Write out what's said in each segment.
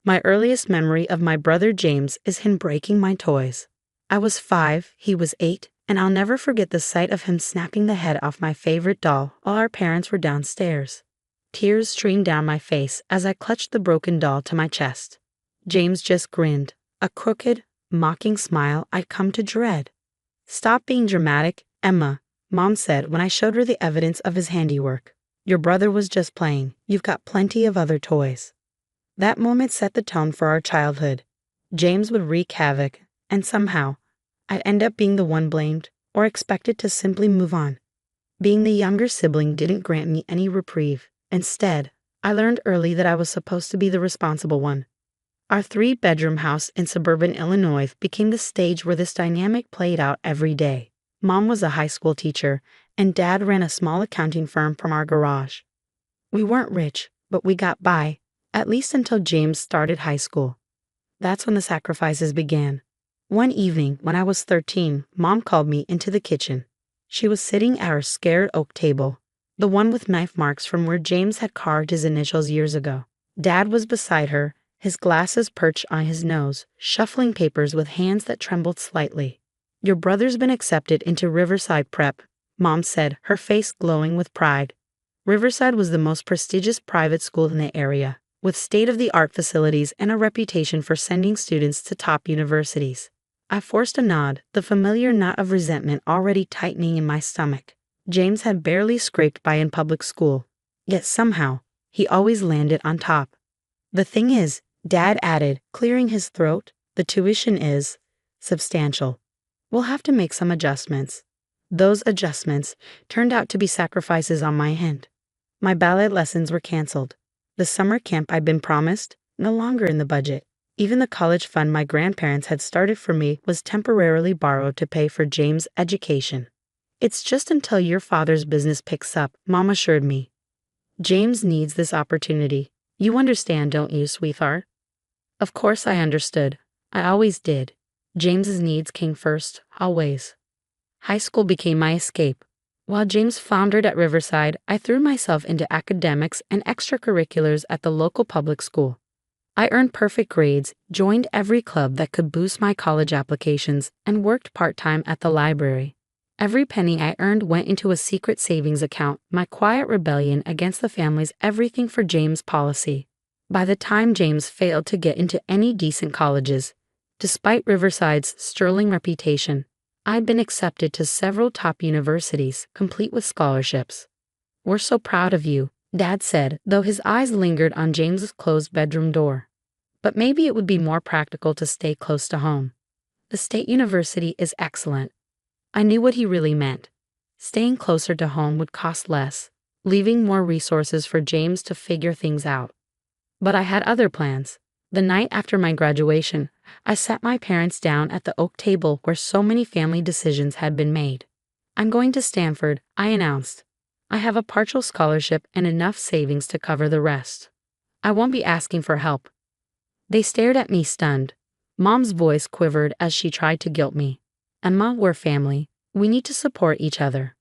My earliest memory of my brother James is him breaking my toys. I was 5, he was 8, and I'll never forget the sight of him snapping the head off my favorite doll while our parents were downstairs. Tears streamed down my face as I clutched the broken doll to my chest. James just grinned, a crooked, mocking smile I'd come to dread. "Stop being dramatic, Emma," Mom said when I showed her the evidence of his handiwork. "Your brother was just playing. You've got plenty of other toys." That moment set the tone for our childhood. James would wreak havoc, and somehow, I'd end up being the one blamed or expected to simply move on. Being the younger sibling didn't grant me any reprieve. Instead, I learned early that I was supposed to be the responsible one. Our 3-bedroom house in suburban Illinois became the stage where this dynamic played out every day. Mom was a high school teacher, and Dad ran a small accounting firm from our garage. We weren't rich, but we got by, at least until James started high school. That's when the sacrifices began. One evening, when I was 13, Mom called me into the kitchen. She was sitting at our square oak table, the one with knife marks from where James had carved his initials years ago. Dad was beside her, his glasses perched on his nose, shuffling papers with hands that trembled slightly. "Your brother's been accepted into Riverside Prep," Mom said, her face glowing with pride. Riverside was the most prestigious private school in the area, with state-of-the-art facilities and a reputation for sending students to top universities. I forced a nod, the familiar knot of resentment already tightening in my stomach. James had barely scraped by in public school, yet somehow, he always landed on top. "The thing is," Dad added, clearing his throat, "the tuition is substantial. We'll have to make some adjustments." Those adjustments turned out to be sacrifices on my end. My ballet lessons were canceled. The summer camp I'd been promised, no longer in the budget. Even the college fund my grandparents had started for me was temporarily borrowed to pay for James' education. "It's just until your father's business picks up," Mom assured me. "James needs this opportunity. You understand, don't you, sweetheart?" Of course I understood. I always did. James's needs came first, always. High school became my escape. While James floundered at Riverside, I threw myself into academics and extracurriculars at the local public school. I earned perfect grades, joined every club that could boost my college applications, and worked part-time at the library. Every penny I earned went into a secret savings account, my quiet rebellion against the family's everything for James policy. By the time James failed to get into any decent colleges, despite Riverside's sterling reputation, I'd been accepted to several top universities, complete with scholarships. "We're so proud of you," Dad said, though his eyes lingered on James's closed bedroom door. "But maybe it would be more practical to stay close to home. The state university is excellent." I knew what he really meant. Staying closer to home would cost less, leaving more resources for James to figure things out. But I had other plans. The night after my graduation, I sat my parents down at the oak table where so many family decisions had been made. "I'm going to Stanford," I announced. "I have a partial scholarship and enough savings to cover the rest. I won't be asking for help." They stared at me stunned. Mom's voice quivered as she tried to guilt me. "Emma, we're family. We need to support each other."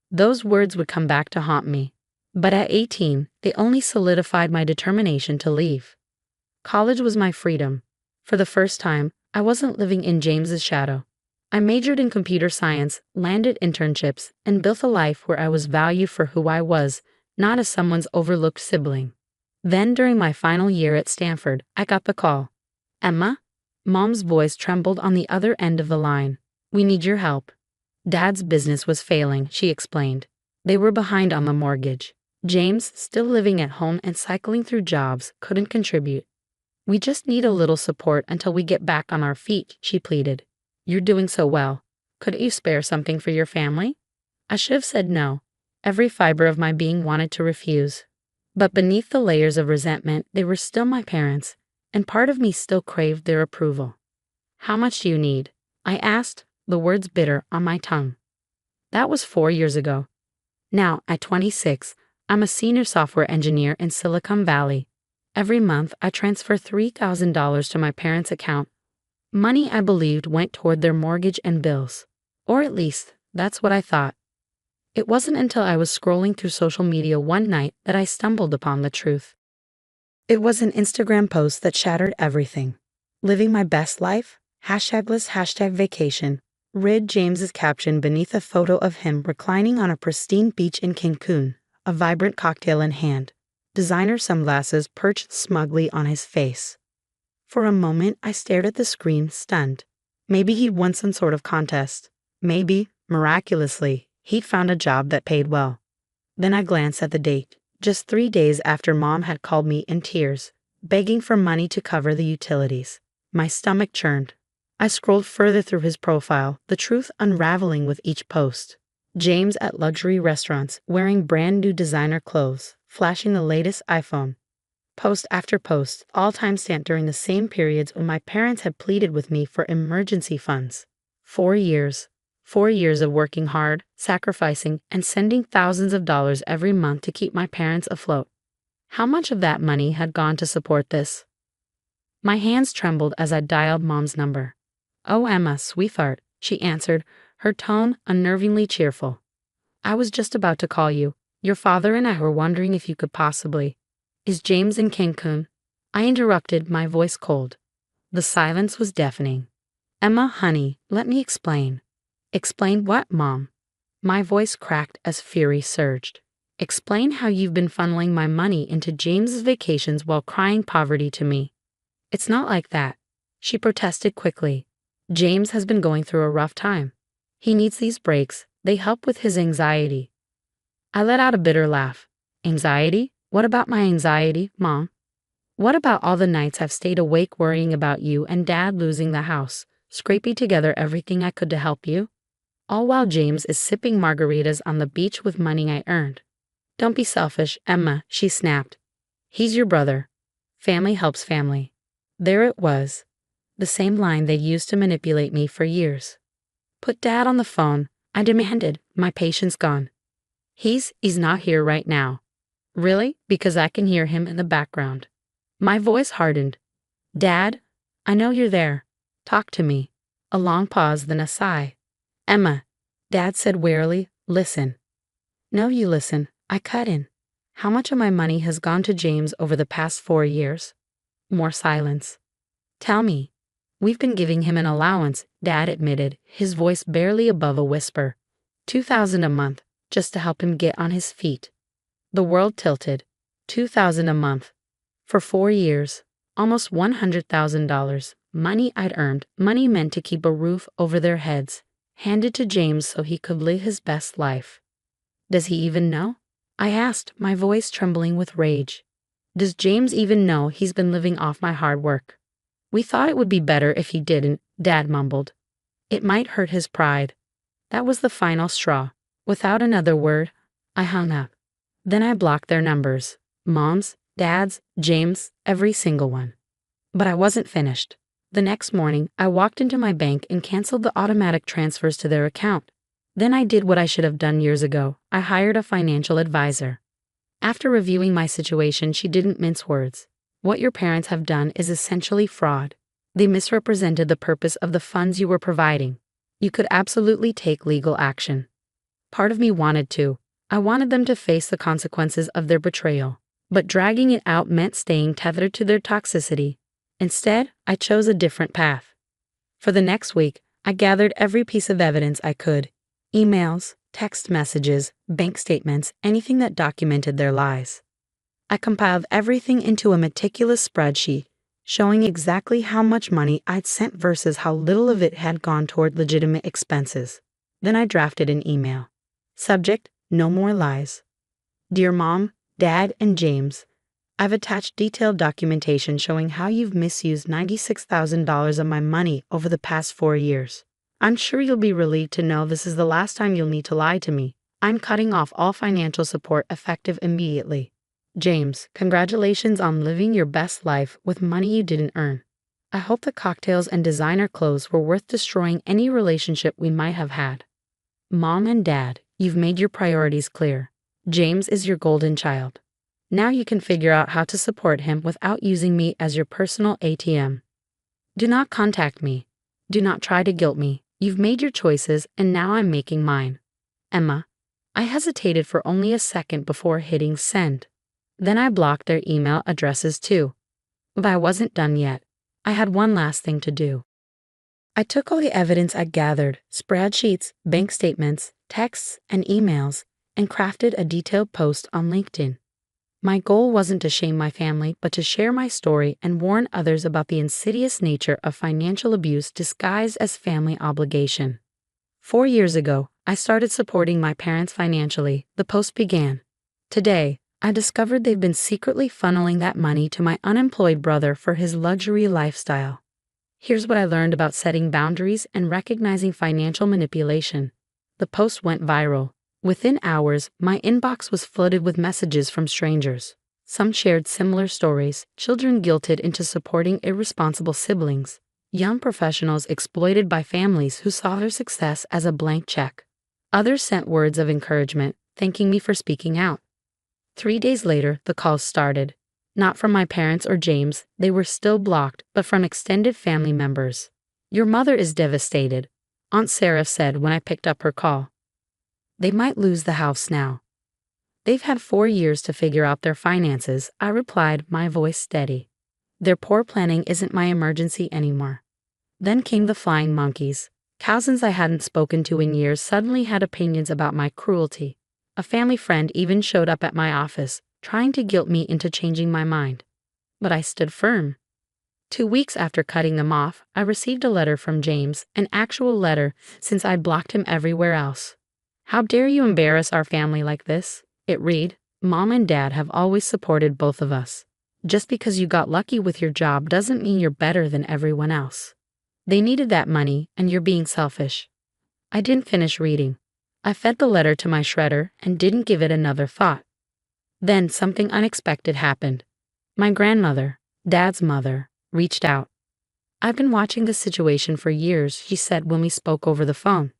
Those words would come back to haunt me. But at 18, they only solidified my determination to leave. College was my freedom. For the first time, I wasn't living in James's shadow. I majored in computer science, landed internships, and built a life where I was valued for who I was, not as someone's overlooked sibling. Then, during my final year at Stanford, I got the call. "Emma?" Mom's voice trembled on the other end of the line. "We need your help." Dad's business was failing, she explained. They were behind on the mortgage. James, still living at home and cycling through jobs, couldn't contribute. "We just need a little support until we get back on our feet," she pleaded. "You're doing so well. Couldn't you spare something for your family?" I should have said no. Every fiber of my being wanted to refuse. But beneath the layers of resentment, they were still my parents, and part of me still craved their approval. "How much do you need?" I asked, the words bitter on my tongue. That was 4 years ago. Now, at 26, I'm a senior software engineer in Silicon Valley. Every month, I transfer $3,000 to my parents' account. Money I believed went toward their mortgage and bills. Or at least, that's what I thought. It wasn't until I was scrolling through social media one night that I stumbled upon the truth. It was an Instagram post that shattered everything. Living my best life? Hashtagless hashtag vacation. Read James's caption beneath a photo of him reclining on a pristine beach in Cancun, a vibrant cocktail in hand. Designer sunglasses perched smugly on his face. For a moment, I stared at the screen, stunned. Maybe he'd won some sort of contest. Maybe, miraculously, he'd found a job that paid well. Then I glanced at the date, just 3 days after Mom had called me in tears, begging for money to cover the utilities. My stomach churned. I scrolled further through his profile, the truth unraveling with each post. James at luxury restaurants, wearing brand new designer clothes, flashing the latest iPhone. Post after post, all timestamped during the same periods when my parents had pleaded with me for emergency funds. 4 years. 4 years of working hard, sacrificing, and sending thousands of dollars every month to keep my parents afloat. How much of that money had gone to support this? My hands trembled as I dialed Mom's number. "Oh, Emma, sweetheart," she answered, her tone unnervingly cheerful. "I was just about to call you. Your father and I were wondering if you could possibly—" "Is James in Cancun?" I interrupted, my voice cold. The silence was deafening. "Emma, honey, let me explain." "Explain what, Mom?" My voice cracked as fury surged. "Explain how you've been funneling my money into James's vacations while crying poverty to me." "It's not like that," she protested quickly. "James has been going through a rough time. He needs these breaks. They help with his anxiety." I let out a bitter laugh. "Anxiety? What about my anxiety, Mom? What about all the nights I've stayed awake worrying about you and Dad losing the house, scraping together everything I could to help you? All while James is sipping margaritas on the beach with money I earned." "Don't be selfish, Emma," she snapped. "He's your brother. Family helps family." There it was. The same line they used to manipulate me for years. "Put Dad on the phone," I demanded, my patience gone. He's not here right now." "Really? Because I can hear him in the background." My voice hardened. "Dad, I know you're there. Talk to me." A long pause, then a sigh. "Emma," Dad said wearily, "listen." "No, you listen." I cut in. "How much of my money has gone to James over the past 4 years?" More silence. "Tell me." "We've been giving him an allowance," Dad admitted, his voice barely above a whisper. $2,000 a month, just to help him get on his feet." The world tilted. $2,000 a month. For 4 years. Almost $100,000. Money I'd earned, money meant to keep a roof over their heads, handed to James so he could live his best life. Does he even know? I asked, my voice trembling with rage. Does James even know he's been living off my hard work? "We thought it would be better if he didn't," Dad mumbled. "It might hurt his pride." That was the final straw. Without another word, I hung up. Then I blocked their numbers. Mom's, Dad's, James', every single one. But I wasn't finished. The next morning, I walked into my bank and canceled the automatic transfers to their account. Then I did what I should have done years ago. I hired a financial advisor. After reviewing my situation, she didn't mince words. "What your parents have done is essentially fraud. They misrepresented the purpose of the funds you were providing. You could absolutely take legal action." Part of me wanted to. I wanted them to face the consequences of their betrayal. But dragging it out meant staying tethered to their toxicity. Instead, I chose a different path. For the next week, I gathered every piece of evidence I could. Emails, text messages, bank statements, anything that documented their lies. I compiled everything into a meticulous spreadsheet, showing exactly how much money I'd sent versus how little of it had gone toward legitimate expenses. Then I drafted an email. Subject: no more lies. Dear Mom, Dad, and James, I've attached detailed documentation showing how you've misused $96,000 of my money over the past 4 years. I'm sure you'll be relieved to know this is the last time you'll need to lie to me. I'm cutting off all financial support effective immediately. James, congratulations on living your best life with money you didn't earn. I hope the cocktails and designer clothes were worth destroying any relationship we might have had. Mom and Dad, you've made your priorities clear. James is your golden child. Now you can figure out how to support him without using me as your personal ATM. Do not contact me. Do not try to guilt me. You've made your choices, and now I'm making mine. Emma. I hesitated for only a second before hitting send. Then I blocked their email addresses too. But I wasn't done yet. I had one last thing to do. I took all the evidence I gathered, spreadsheets, bank statements, texts, and emails, and crafted a detailed post on LinkedIn. My goal wasn't to shame my family, but to share my story and warn others about the insidious nature of financial abuse disguised as family obligation. 4 years ago, I started supporting my parents financially, the post began. Today, I discovered they've been secretly funneling that money to my unemployed brother for his luxury lifestyle. Here's what I learned about setting boundaries and recognizing financial manipulation. The post went viral. Within hours, my inbox was flooded with messages from strangers. Some shared similar stories, children guilted into supporting irresponsible siblings, young professionals exploited by families who saw their success as a blank check. Others sent words of encouragement, thanking me for speaking out. 3 days later, the calls started. Not from my parents or James, they were still blocked, but from extended family members. "Your mother is devastated," Aunt Sarah said when I picked up her call. "They might lose the house now." "They've had 4 years to figure out their finances," I replied, my voice steady. "Their poor planning isn't my emergency anymore." Then came the flying monkeys. Cousins I hadn't spoken to in years suddenly had opinions about my cruelty. A family friend even showed up at my office, trying to guilt me into changing my mind. But I stood firm. 2 weeks after cutting them off, I received a letter from James, an actual letter, since I'd blocked him everywhere else. "How dare you embarrass our family like this?" It read, "Mom and Dad have always supported both of us. Just because you got lucky with your job doesn't mean you're better than everyone else. They needed that money, and you're being selfish." I didn't finish reading. I fed the letter to my shredder and didn't give it another thought. Then something unexpected happened. My grandmother, Dad's mother, reached out. "I've been watching this situation for years," she said when we spoke over the phone.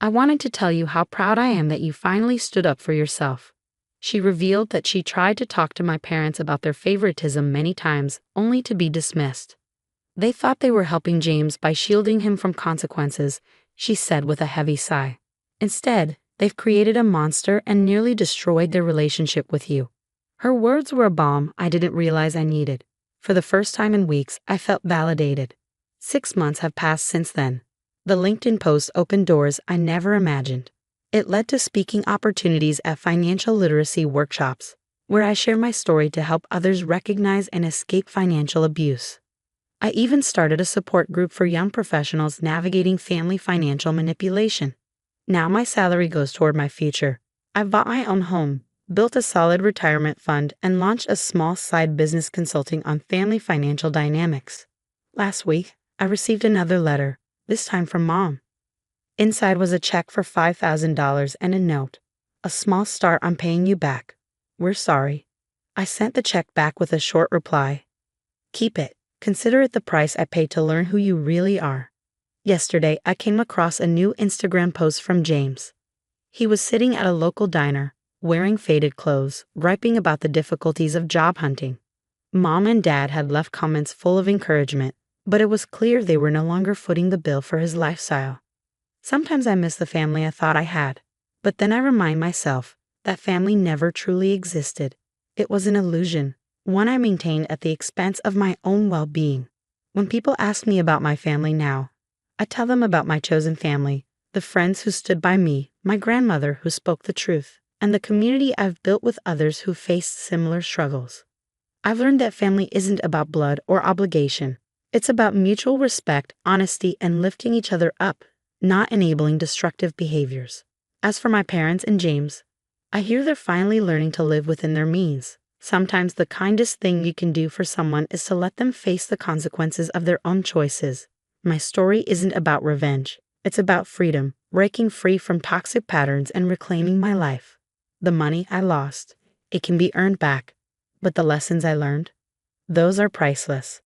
"I wanted to tell you how proud I am that you finally stood up for yourself." She revealed that she tried to talk to my parents about their favoritism many times, only to be dismissed. "They thought they were helping James by shielding him from consequences," she said with a heavy sigh. "Instead, they've created a monster and nearly destroyed their relationship with you." Her words were a balm I didn't realize I needed. For the first time in weeks, I felt validated. 6 months have passed since then. The LinkedIn post opened doors I never imagined. It led to speaking opportunities at financial literacy workshops, where I share my story to help others recognize and escape financial abuse. I even started a support group for young professionals navigating family financial manipulation. Now my salary goes toward my future. I've bought my own home, built a solid retirement fund, and launched a small side business consulting on family financial dynamics. Last week, I received another letter, this time from Mom. Inside was a check for $5,000 and a note. "A small start on paying you back. We're sorry." I sent the check back with a short reply. "Keep it. Consider it the price I paid to learn who you really are." Yesterday, I came across a new Instagram post from James. He was sitting at a local diner, wearing faded clothes, griping about the difficulties of job hunting. Mom and Dad had left comments full of encouragement, but it was clear they were no longer footing the bill for his lifestyle. Sometimes I miss the family I thought I had, but then I remind myself that family never truly existed. It was an illusion, one I maintained at the expense of my own well-being. When people ask me about my family now, I tell them about my chosen family, the friends who stood by me, my grandmother who spoke the truth, and the community I've built with others who faced similar struggles. I've learned that family isn't about blood or obligation. It's about mutual respect, honesty, and lifting each other up, not enabling destructive behaviors. As for my parents and James, I hear they're finally learning to live within their means. Sometimes the kindest thing you can do for someone is to let them face the consequences of their own choices. My story isn't about revenge. It's about freedom, breaking free from toxic patterns and reclaiming my life. The money I lost, it can be earned back. But the lessons I learned, those are priceless.